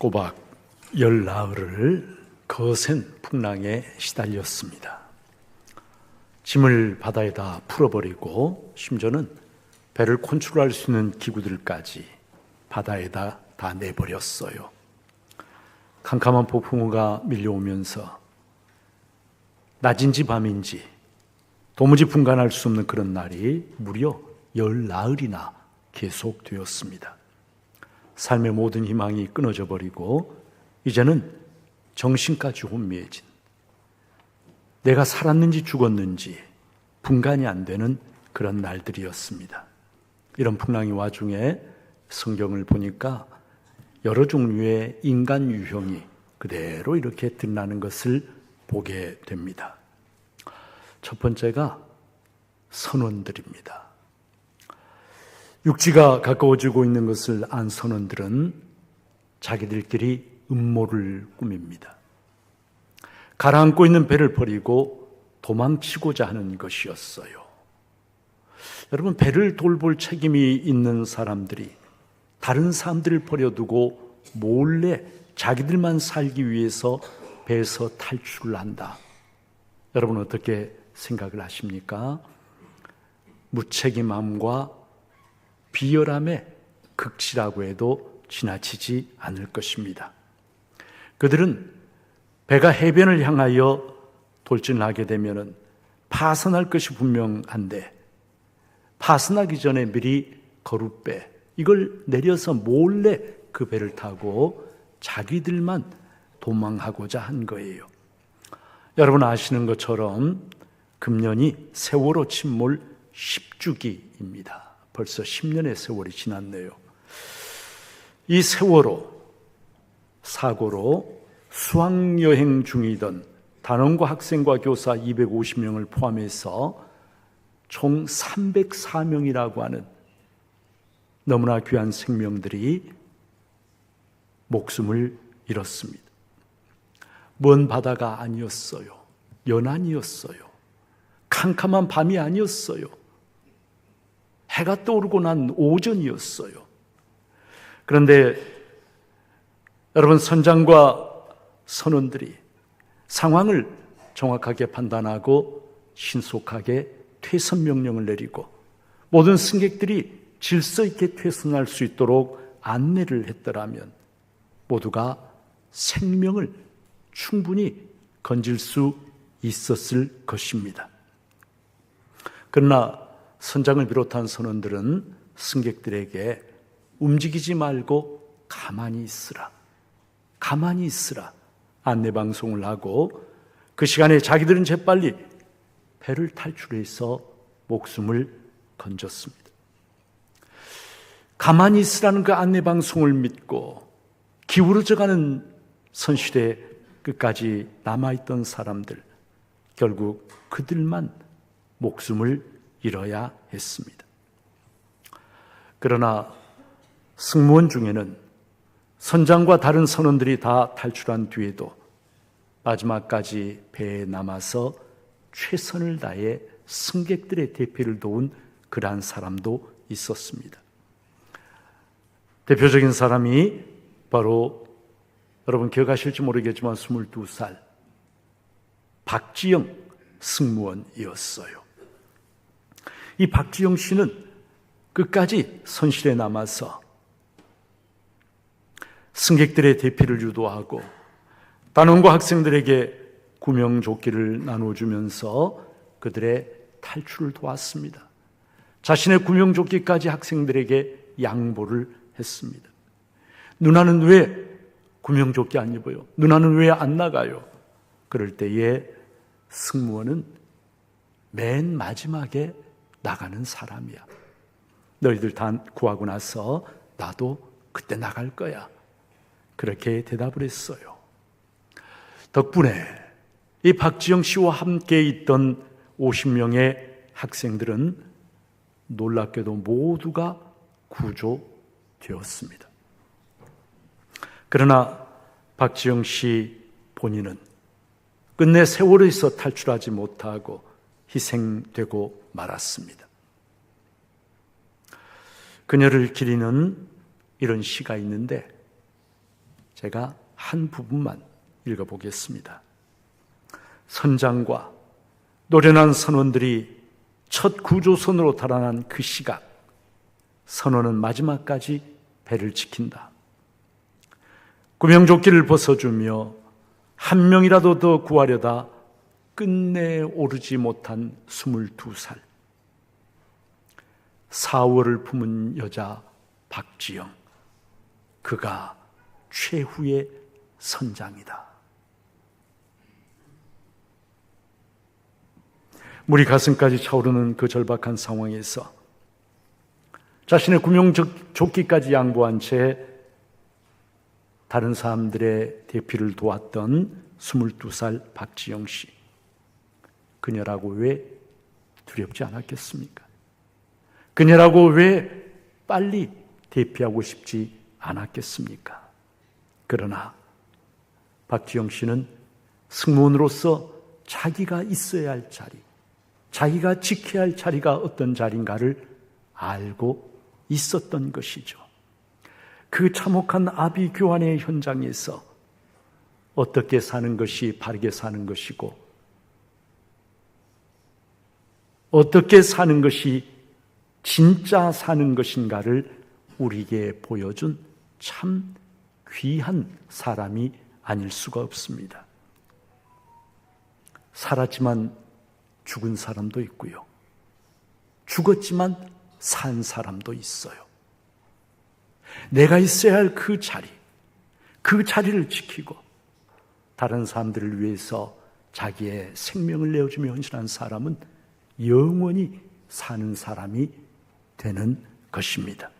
꼬박 열나흘을 거센 풍랑에 시달렸습니다. 짐을 바다에다 풀어버리고 심지어는 배를 컨트롤할 수 있는 기구들까지 바다에다 다 내버렸어요. 캄캄한 폭풍우가 밀려오면서 낮인지 밤인지 도무지 분간할 수 없는 그런 날이 무려 열나흘이나 계속되었습니다. 삶의 모든 희망이 끊어져 버리고 이제는 정신까지 혼미해진, 내가 살았는지 죽었는지 분간이 안 되는 그런 날들이었습니다. 이런 풍랑의 와중에 성경을 보니까 여러 종류의 인간 유형이 그대로 이렇게 드러나는 것을 보게 됩니다. 첫 번째가 선원들입니다. 육지가 가까워지고 있는 것을 안 선원들은 자기들끼리 음모를 꾸밉니다. 가라앉고 있는 배를 버리고 도망치고자 하는 것이었어요. 여러분, 배를 돌볼 책임이 있는 사람들이 다른 사람들을 버려두고 몰래 자기들만 살기 위해서 배에서 탈출을 한다. 여러분 어떻게 생각을 하십니까? 무책임함과 비열함의 극치라고 해도 지나치지 않을 것입니다. 그들은 배가 해변을 향하여 돌진하게 되면 파선할 것이 분명한데 파선하기 전에 미리 거룻배 이걸 내려서 몰래 그 배를 타고 자기들만 도망하고자 한 거예요. 여러분 아시는 것처럼 금년이 세월호 침몰 10주기입니다. 벌써 10년의 세월이 지났네요. 이 세월호 사고로 수학여행 중이던 단원고 학생과 교사 250명을 포함해서 총 304명이라고 하는 너무나 귀한 생명들이 목숨을 잃었습니다. 먼 바다가 아니었어요. 연안이었어요. 캄캄한 밤이 아니었어요. 해가 떠오르고 난 오전이었어요. 그런데 여러분, 선장과 선원들이 상황을 정확하게 판단하고 신속하게 퇴선 명령을 내리고 모든 승객들이 질서 있게 퇴선할 수 있도록 안내를 했더라면 모두가 생명을 충분히 건질 수 있었을 것입니다. 그러나 선장을 비롯한 선원들은 승객들에게 움직이지 말고 가만히 있으라, 가만히 있으라 안내방송을 하고 그 시간에 자기들은 재빨리 배를 탈출해서 목숨을 건졌습니다. 가만히 있으라는 그 안내방송을 믿고 기울어져가는 선실에 끝까지 남아있던 사람들, 결국 그들만 목숨을 잃어야 했습니다. 그러나 승무원 중에는 선장과 다른 선원들이 다 탈출한 뒤에도 마지막까지 배에 남아서 최선을 다해 승객들의 대피를 도운 그러한 사람도 있었습니다. 대표적인 사람이 바로 여러분 기억하실지 모르겠지만 22살 박지영 승무원이었어요. 이 박지영 씨는 끝까지 선실에 남아서 승객들의 대피를 유도하고 단원고 학생들에게 구명조끼를 나눠주면서 그들의 탈출을 도왔습니다. 자신의 구명조끼까지 학생들에게 양보를 했습니다. 누나는 왜 구명조끼 안 입어요? 누나는 왜 안 나가요? 그럴 때에 승무원은 맨 마지막에 나가는 사람이야. 너희들 다 구하고 나서 나도 그때 나갈 거야. 그렇게 대답을 했어요. 덕분에 이 박지영 씨와 함께 있던 50명의 학생들은 놀랍게도 모두가 구조되었습니다. 그러나 박지영 씨 본인은 끝내 세월에서 탈출하지 못하고 희생되고 말았습니다. 그녀를 기리는 이런 시가 있는데 제가 한 부분만 읽어보겠습니다. 선장과 노련한 선원들이 첫 구조선으로 달아난 그 시각, 선원은 마지막까지 배를 지킨다. 구명조끼를 벗어주며 한 명이라도 더 구하려다 끝내 오르지 못한 22살. 4월을 품은 여자 박지영. 그가 최후의 선장이다. 물이 가슴까지 차오르는 그 절박한 상황에서 자신의 구명조끼까지 양보한 채 다른 사람들의 대피를 도왔던 22살 박지영 씨. 그녀라고 왜 두렵지 않았겠습니까? 그녀라고 왜 빨리 대피하고 싶지 않았겠습니까? 그러나 박지영 씨는 승무원으로서 자기가 있어야 할 자리, 자기가 지켜야 할 자리가 어떤 자리인가를 알고 있었던 것이죠. 그 참혹한 아비 교환의 현장에서 어떻게 사는 것이 바르게 사는 것이고 어떻게 사는 것이 진짜 사는 것인가를 우리에게 보여준 참 귀한 사람이 아닐 수가 없습니다. 살았지만 죽은 사람도 있고요. 죽었지만 산 사람도 있어요. 내가 있어야 할 그 자리, 그 자리를 지키고 다른 사람들을 위해서 자기의 생명을 내어주며 헌신한 사람은 영원히 사는 사람이 되는 것입니다.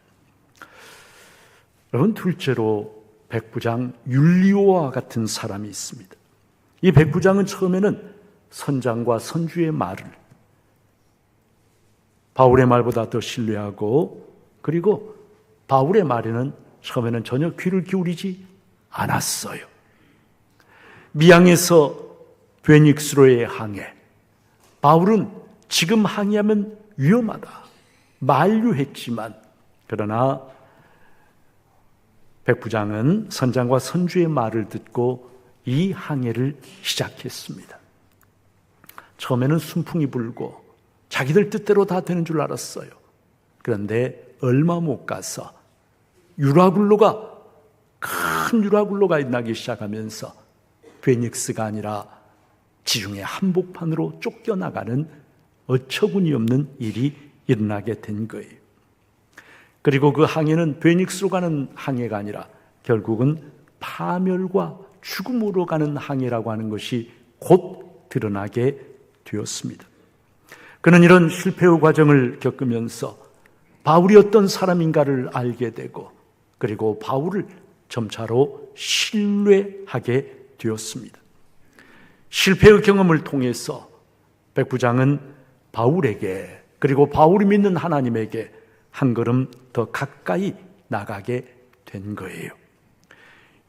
여러분, 둘째로 백부장 율리오와 같은 사람이 있습니다. 이 백부장은 처음에는 선장과 선주의 말을 바울의 말보다 더 신뢰하고, 그리고 바울의 말에는 처음에는 전혀 귀를 기울이지 않았어요. 미항에서 베닉스로의 항해, 바울은 지금 항해하면 위험하다 만류했지만, 그러나 백부장은 선장과 선주의 말을 듣고 이 항해를 시작했습니다. 처음에는 순풍이 불고 자기들 뜻대로 다 되는 줄 알았어요. 그런데 얼마 못 가서 유라굴로가, 큰 유라굴로가 나기 시작하면서 베닉스가 아니라 지중해 한복판으로 쫓겨나가는 어처구니 없는 일이 일어나게 된 거예요. 그리고 그 항해는 베닉스로 가는 항해가 아니라 결국은 파멸과 죽음으로 가는 항해라고 하는 것이 곧 드러나게 되었습니다. 그는 이런 실패의 과정을 겪으면서 바울이 어떤 사람인가를 알게 되고, 그리고 바울을 점차로 신뢰하게 되었습니다. 실패의 경험을 통해서 백부장은 바울에게, 그리고 바울이 믿는 하나님에게 한 걸음 더 가까이 나가게 된 거예요.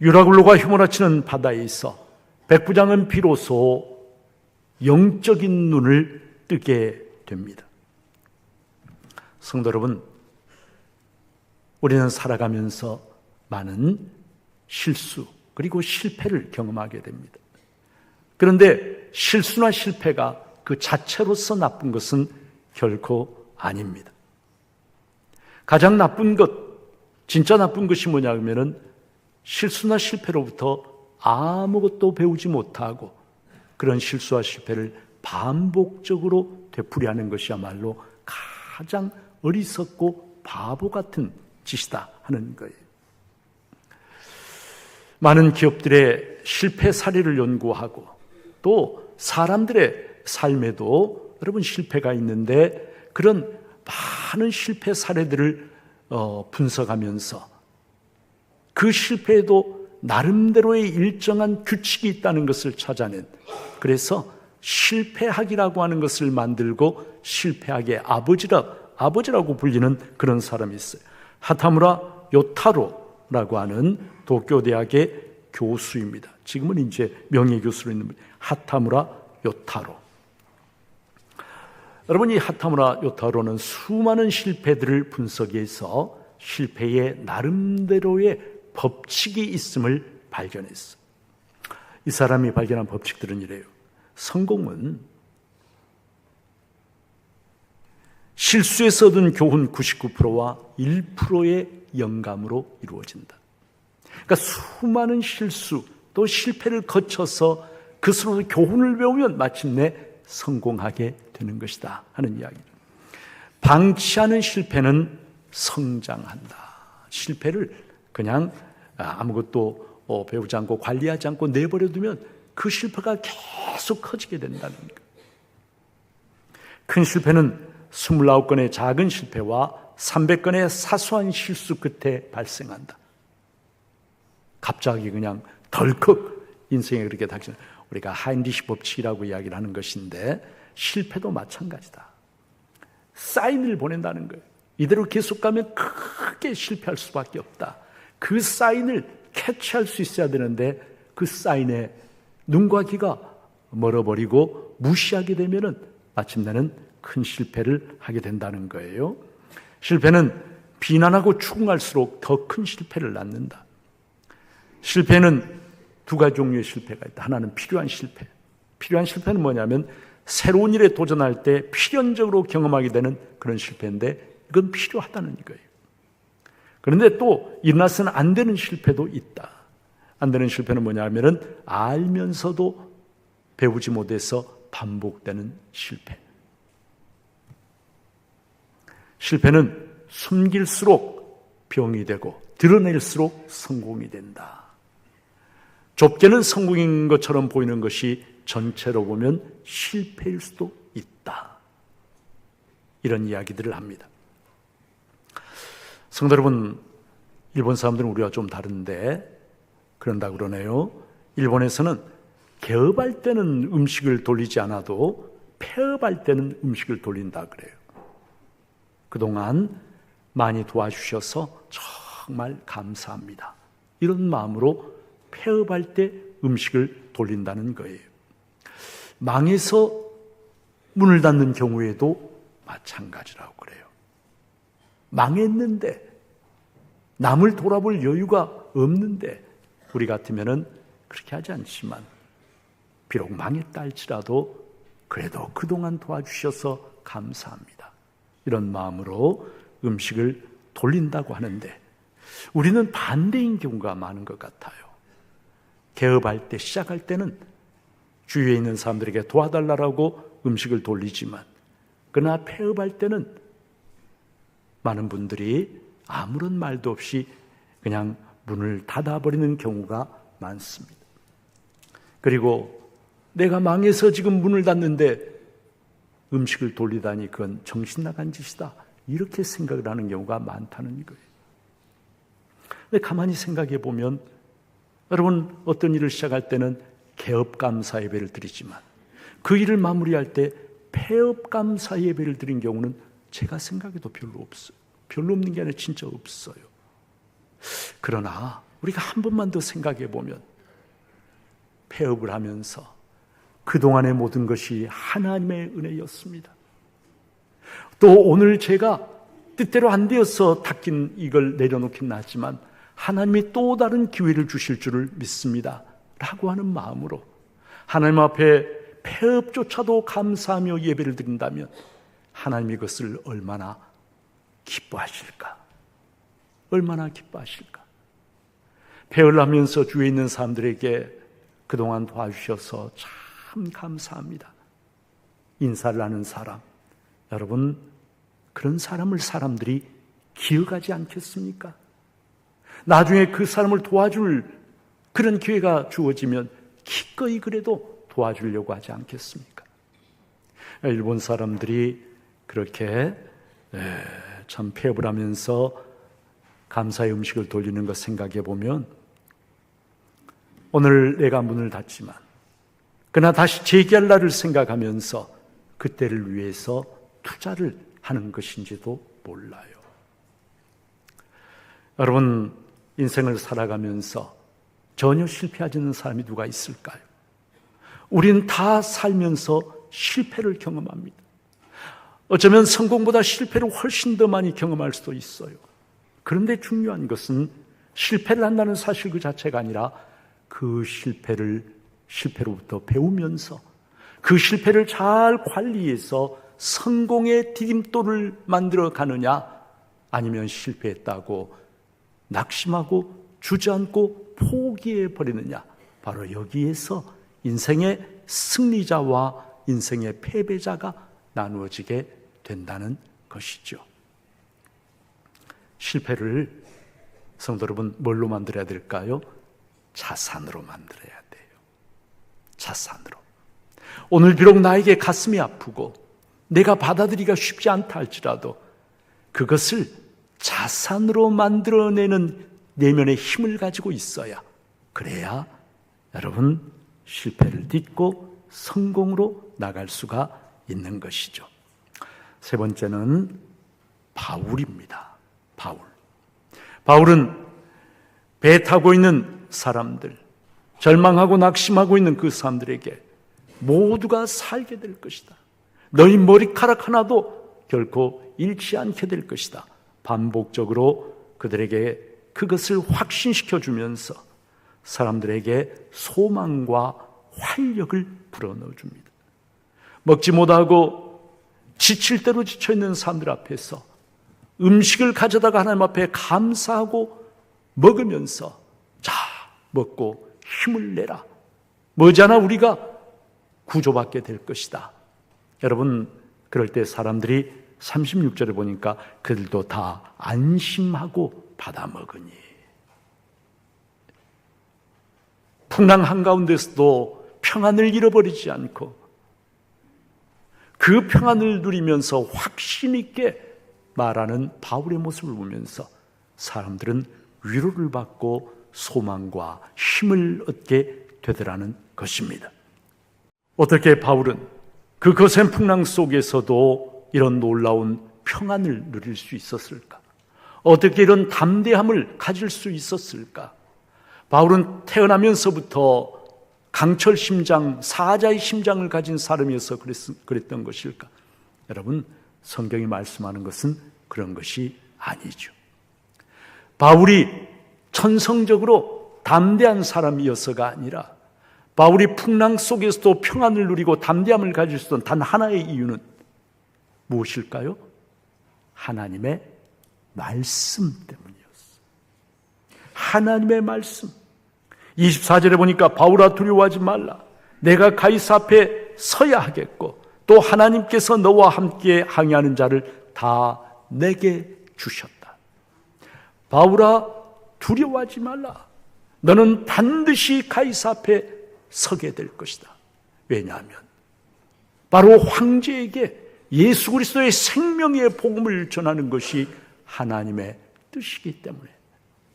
유라굴로가 휘몰아치는 바다에서 백부장은 비로소 영적인 눈을 뜨게 됩니다. 성도 여러분, 우리는 살아가면서 많은 실수 그리고 실패를 경험하게 됩니다. 그런데 실수나 실패가 그 자체로서 나쁜 것은 결코 아닙니다. 가장 나쁜 것, 진짜 나쁜 것이 뭐냐 하면은 실수나 실패로부터 아무것도 배우지 못하고 그런 실수와 실패를 반복적으로 되풀이하는 것이야말로 가장 어리석고 바보 같은 짓이다 하는 거예요. 많은 기업들의 실패 사례를 연구하고 또 사람들의 삶에도 여러분 실패가 있는데, 그런 많은 실패 사례들을 분석하면서 그 실패에도 나름대로의 일정한 규칙이 있다는 것을 찾아낸, 그래서 실패학이라고 하는 것을 만들고 실패학의 아버지라고 불리는 그런 사람이 있어요. 하타무라 요타로라고 하는 도쿄 대학의 교수입니다. 지금은 이제 명예교수로 있는 하타무라 요타로. 여러분, 이 하타무라 요타로는 수많은 실패들을 분석해서 실패의 나름대로의 법칙이 있음을 발견했어. 이 사람이 발견한 법칙들은 이래요. 성공은 실수에서 얻은 교훈 99%와 1%의 영감으로 이루어진다. 그러니까 수많은 실수 또 실패를 거쳐서 그것으로 교훈을 배우면 마침내 성공하게 되는 것이다 하는 이야기입니다. 방치하는 실패는 성장한다. 실패를 그냥 아무것도 배우지 않고 관리하지 않고 내버려 두면 그 실패가 계속 커지게 된다는 거예요. 큰 실패는 29건의 작은 실패와 300건의 사소한 실수 끝에 발생한다. 갑자기 그냥 덜컥 인생에 그렇게 닥치는, 우리가 하인리히 법칙이라고 이야기를 하는 것인데 실패도 마찬가지다. 사인을 보낸다는 거예요. 이대로 계속 가면 크게 실패할 수밖에 없다. 그 사인을 캐치할 수 있어야 되는데 그 사인에 눈과 귀가 멀어버리고 무시하게 되면은 마침내는 큰 실패를 하게 된다는 거예요. 실패는 비난하고 추궁할수록 더 큰 실패를 낳는다. 실패는 두 가지 종류의 실패가 있다. 하나는 필요한 실패. 필요한 실패는 뭐냐면 새로운 일에 도전할 때 필연적으로 경험하게 되는 그런 실패인데 이건 필요하다는 거예요. 그런데 또 일어나서는 안 되는 실패도 있다. 안 되는 실패는 뭐냐면은 알면서도 배우지 못해서 반복되는 실패. 실패는 숨길수록 병이 되고 드러낼수록 성공이 된다. 좁게는 성공인 것처럼 보이는 것이 전체로 보면 실패일 수도 있다. 이런 이야기들을 합니다. 성도 여러분, 일본 사람들은 우리와 좀 다른데 그런다고 그러네요. 일본에서는 개업할 때는 음식을 돌리지 않아도 폐업할 때는 음식을 돌린다 그래요. 그동안 많이 도와주셔서 정말 감사합니다. 이런 마음으로 폐업할 때 음식을 돌린다는 거예요. 망해서 문을 닫는 경우에도 마찬가지라고 그래요. 망했는데 남을 돌아볼 여유가 없는데 우리 같으면은 그렇게 하지 않지만 비록 망했다 할지라도 그래도 그동안 도와주셔서 감사합니다. 이런 마음으로 음식을 돌린다고 하는데 우리는 반대인 경우가 많은 것 같아요. 개업할 때, 시작할 때는 주위에 있는 사람들에게 도와달라고 음식을 돌리지만 그러나 폐업할 때는 많은 분들이 아무런 말도 없이 그냥 문을 닫아버리는 경우가 많습니다. 그리고 내가 망해서 지금 문을 닫는데 음식을 돌리다니 그건 정신 나간 짓이다. 이렇게 생각을 하는 경우가 많다는 거예요. 근데 가만히 생각해 보면 여러분 어떤 일을 시작할 때는 개업감사 예배를 드리지만 그 일을 마무리할 때 폐업감사 예배를 드린 경우는 제가 생각해도 별로 없어요. 별로 없는 게 아니라 진짜 없어요. 그러나 우리가 한 번만 더 생각해 보면 폐업을 하면서 그동안의 모든 것이 하나님의 은혜였습니다. 또 오늘 제가 뜻대로 안 되어서 닦인 이걸 내려놓긴 하지만 하나님이 또 다른 기회를 주실 줄을 믿습니다. 라고 하는 마음으로 하나님 앞에 폐업조차도 감사하며 예배를 드린다면 하나님이 그것을 얼마나 기뻐하실까? 얼마나 기뻐하실까? 폐업을 하면서 주위에 있는 사람들에게 그동안 도와주셔서 참 감사합니다. 인사를 하는 사람, 여러분 그런 사람을 사람들이 기억하지 않겠습니까? 나중에 그 사람을 도와줄 그런 기회가 주어지면 기꺼이 그래도 도와주려고 하지 않겠습니까? 일본 사람들이 그렇게 참 폐업을 하면서 감사의 음식을 돌리는 것 생각해 보면 오늘 내가 문을 닫지만 그러나 다시 재기할 날을 생각하면서 그때를 위해서 투자를 하는 것인지도 몰라요. 여러분 인생을 살아가면서 전혀 실패하지 않는 사람이 누가 있을까요? 우리는 다 살면서 실패를 경험합니다. 어쩌면 성공보다 실패를 훨씬 더 많이 경험할 수도 있어요. 그런데 중요한 것은 실패를 한다는 사실 그 자체가 아니라 그 실패로부터 배우면서 그 실패를 잘 관리해서 성공의 디딤돌을 만들어 가느냐, 아니면 실패했다고 낙심하고 주저앉고 포기해 버리느냐, 바로 여기에서 인생의 승리자와 인생의 패배자가 나누어지게 된다는 것이죠. 실패를 성도 여러분 뭘로 만들어야 될까요? 자산으로 만들어야 돼요. 자산으로. 오늘 비록 나에게 가슴이 아프고 내가 받아들이기가 쉽지 않다 할지라도 그것을 자산으로 만들어내는 내면의 힘을 가지고 있어야, 그래야 여러분 실패를 딛고 성공으로 나갈 수가 있는 것이죠. 세 번째는 바울입니다. 바울은 배 타고 있는 사람들, 절망하고 낙심하고 있는 그 사람들에게 모두가 살게 될 것이다. 너희 머리카락 하나도 결코 잃지 않게 될 것이다. 반복적으로 그들에게 그것을 확신시켜 주면서 사람들에게 소망과 활력을 불어넣어 줍니다. 먹지 못하고 지칠 대로 지쳐있는 사람들 앞에서 음식을 가져다가 하나님 앞에 감사하고 먹으면서, 자, 먹고 힘을 내라. 머지않아 우리가 구조받게 될 것이다. 여러분, 그럴 때 사람들이 36절에 보니까 그들도 다 안심하고 받아 먹으니. 풍랑 한가운데서도 평안을 잃어버리지 않고 그 평안을 누리면서 확신 있게 말하는 바울의 모습을 보면서 사람들은 위로를 받고 소망과 힘을 얻게 되더라는 것입니다. 어떻게 바울은 그 거센 풍랑 속에서도 이런 놀라운 평안을 누릴 수 있었을까? 어떻게 이런 담대함을 가질 수 있었을까? 바울은 태어나면서부터 강철 심장, 사자의 심장을 가진 사람이어서 그랬던 것일까? 여러분, 성경이 말씀하는 것은 그런 것이 아니죠. 바울이 천성적으로 담대한 사람이어서가 아니라 바울이 풍랑 속에서도 평안을 누리고 담대함을 가질 수 있는 단 하나의 이유는 무엇일까요? 하나님의 말씀 때문이었어요. 하나님의 말씀. 24절에 보니까 바울아 두려워하지 말라. 내가 가이사 앞에 서야 하겠고 또 하나님께서 너와 함께 항해하는 자를 다 내게 주셨다. 바울아 두려워하지 말라. 너는 반드시 가이사 앞에 서게 될 것이다. 왜냐하면 바로 황제에게 예수 그리스도의 생명의 복음을 전하는 것이 하나님의 뜻이기 때문에,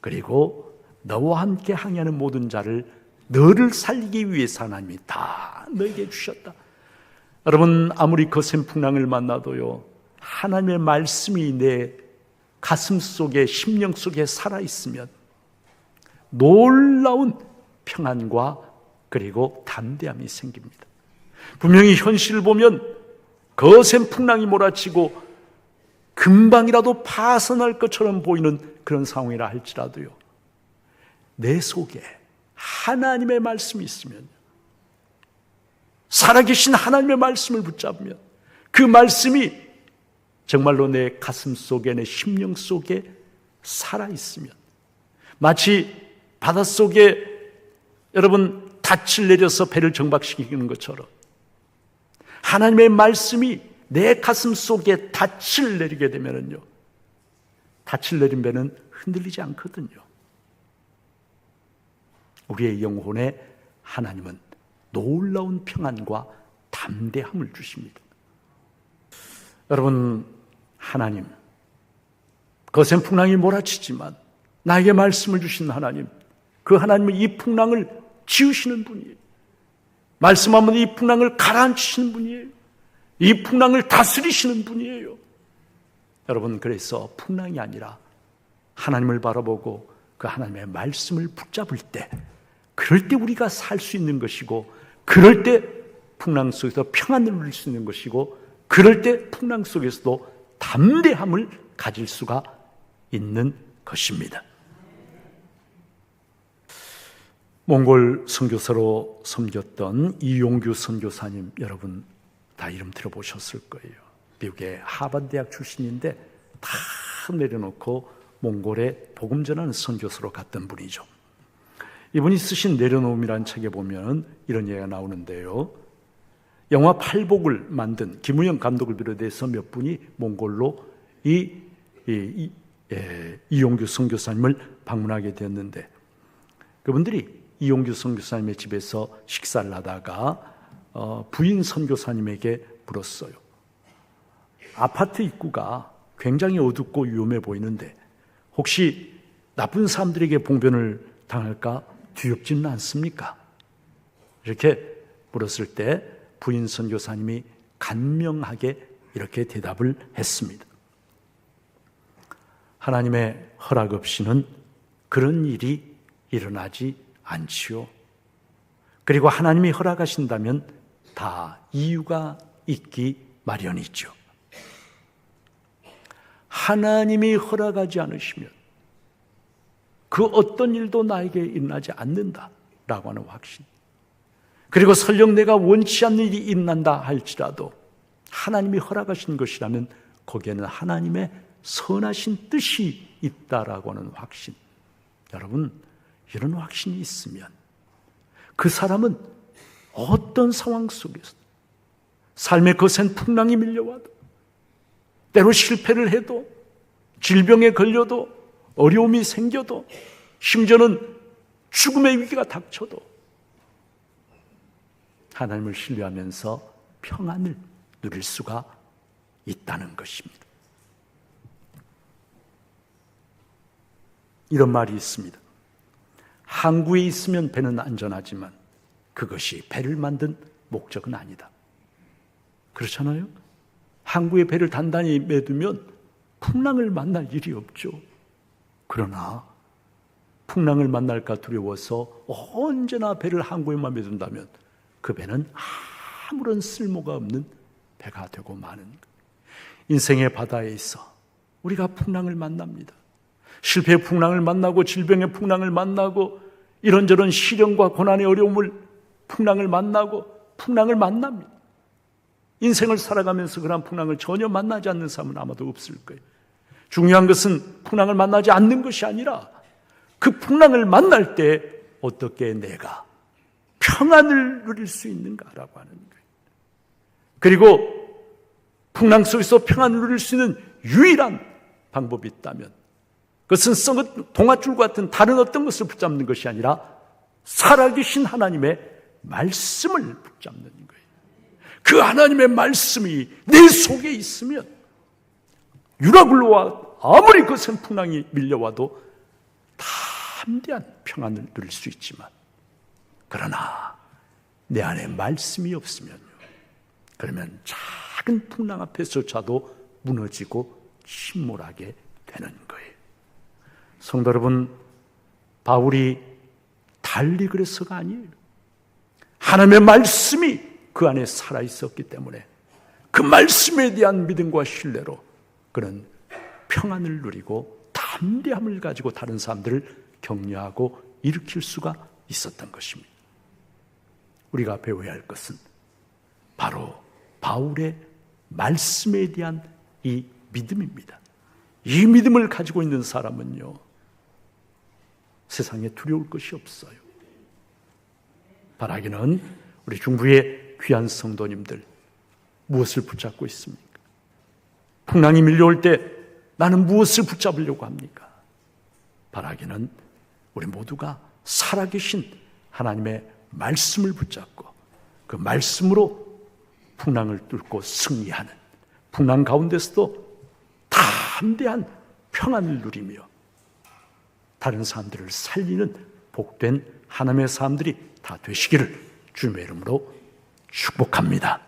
그리고 너와 함께 항해하는 모든 자를 너를 살리기 위해서 하나님이 다 너에게 주셨다. 여러분, 아무리 거센 풍랑을 만나도요, 하나님의 말씀이 내 가슴 속에, 심령 속에 살아있으면 놀라운 평안과 그리고 담대함이 생깁니다. 분명히 현실을 보면 거센 풍랑이 몰아치고 금방이라도 파손할 것처럼 보이는 그런 상황이라 할지라도요, 내 속에 하나님의 말씀이 있으면, 살아계신 하나님의 말씀을 붙잡으면, 그 말씀이 정말로 내 가슴 속에, 내 심령 속에 살아있으면, 마치 바닷속에 여러분 닻을 내려서 배를 정박시키는 것처럼 하나님의 말씀이 내 가슴 속에 닻을 내리게 되면요, 닻을 내린 배는 흔들리지 않거든요. 우리의 영혼에 하나님은 놀라운 평안과 담대함을 주십니다. 여러분, 하나님, 거센 풍랑이 몰아치지만 나에게 말씀을 주신 하나님, 그 하나님은 이 풍랑을 지으시는 분이에요. 말씀하면 이 풍랑을 가라앉히시는 분이에요. 이 풍랑을 다스리시는 분이에요. 여러분, 그래서 풍랑이 아니라 하나님을 바라보고 그 하나님의 말씀을 붙잡을 때 그럴 때 우리가 살 수 있는 것이고, 그럴 때 풍랑 속에서 평안을 누릴 수 있는 것이고, 그럴 때 풍랑 속에서도 담대함을 가질 수가 있는 것입니다. 몽골 선교사로 섬겼던 이용규 선교사님, 여러분 다 이름 들어보셨을 거예요. 미국의 하버드 대학 출신인데 다 내려놓고 몽골에 복음 전하는 선교사로 갔던 분이죠. 이분이 쓰신 내려놓음이라는 책에 보면 이런 얘기가 나오는데요. 영화 팔복을 만든 김우영 감독을 비롯해서 몇 분이 몽골로 이용규 선교사님을 방문하게 되었는데, 그분들이 이용규 선교사님의 집에서 식사를 하다가 부인 선교사님에게 물었어요. 아파트 입구가 굉장히 어둡고 위험해 보이는데 혹시 나쁜 사람들에게 봉변을 당할까 두렵지는 않습니까? 이렇게 물었을 때 부인 선교사님이 간명하게 이렇게 대답을 했습니다. 하나님의 허락 없이는 그런 일이 일어나지 않지요. 그리고 하나님이 허락하신다면 다 이유가 있기 마련이죠. 하나님이 허락하지 않으시면 그 어떤 일도 나에게 일어나지 않는다라고 하는 확신. 그리고 설령 내가 원치 않는 일이 일어난다 할지라도 하나님이 허락하신 것이라면 거기에는 하나님의 선하신 뜻이 있다라고 하는 확신. 여러분, 이런 확신이 있으면 그 사람은 어떤 상황 속에서 삶의 거센 풍랑이 밀려와도, 때로 실패를 해도, 질병에 걸려도, 어려움이 생겨도, 심지어는 죽음의 위기가 닥쳐도 하나님을 신뢰하면서 평안을 누릴 수가 있다는 것입니다. 이런 말이 있습니다. 항구에 있으면 배는 안전하지만 그것이 배를 만든 목적은 아니다. 그렇잖아요? 항구에 배를 단단히 매두면 풍랑을 만날 일이 없죠. 그러나 풍랑을 만날까 두려워서 언제나 배를 항구에만 매둔다면 그 배는 아무런 쓸모가 없는 배가 되고 마는 거예요. 인생의 바다에 있어 우리가 풍랑을 만납니다. 실패의 풍랑을 만나고, 질병의 풍랑을 만나고, 이런저런 시련과 고난의 어려움을 풍랑을 만납니다. 인생을 살아가면서 그런 풍랑을 전혀 만나지 않는 사람은 아마도 없을 거예요. 중요한 것은 풍랑을 만나지 않는 것이 아니라 그 풍랑을 만날 때 어떻게 내가 평안을 누릴 수 있는가라고 하는 거예요. 그리고 풍랑 속에서 평안을 누릴 수 있는 유일한 방법이 있다면 그것은 썩은 동아줄 같은 다른 어떤 것을 붙잡는 것이 아니라 살아계신 하나님의 말씀을 붙잡는 거예요. 그 하나님의 말씀이 내 속에 있으면 유라굴로와 아무리 거센 풍랑이 밀려와도 담대한 평안을 누릴 수 있지만, 그러나 내 안에 말씀이 없으면요, 그러면 작은 풍랑 앞에서조차도 무너지고 침몰하게 되는 거예요. 성도 여러분, 바울이 달리 그래서가 아니에요. 하나님의 말씀이 그 안에 살아있었기 때문에 그 말씀에 대한 믿음과 신뢰로 그는 평안을 누리고 담대함을 가지고 다른 사람들을 격려하고 일으킬 수가 있었던 것입니다. 우리가 배워야 할 것은 바로 바울의 말씀에 대한 이 믿음입니다. 이 믿음을 가지고 있는 사람은요, 세상에 두려울 것이 없어요. 바라기는 우리 중부의 귀한 성도님들, 무엇을 붙잡고 있습니까? 풍랑이 밀려올 때 나는 무엇을 붙잡으려고 합니까? 바라기는 우리 모두가 살아계신 하나님의 말씀을 붙잡고 그 말씀으로 풍랑을 뚫고 승리하는, 풍랑 가운데서도 담대한 평안을 누리며 다른 사람들을 살리는 복된 하나님의 사람들이 다 되시기를 주님의 이름으로 축복합니다.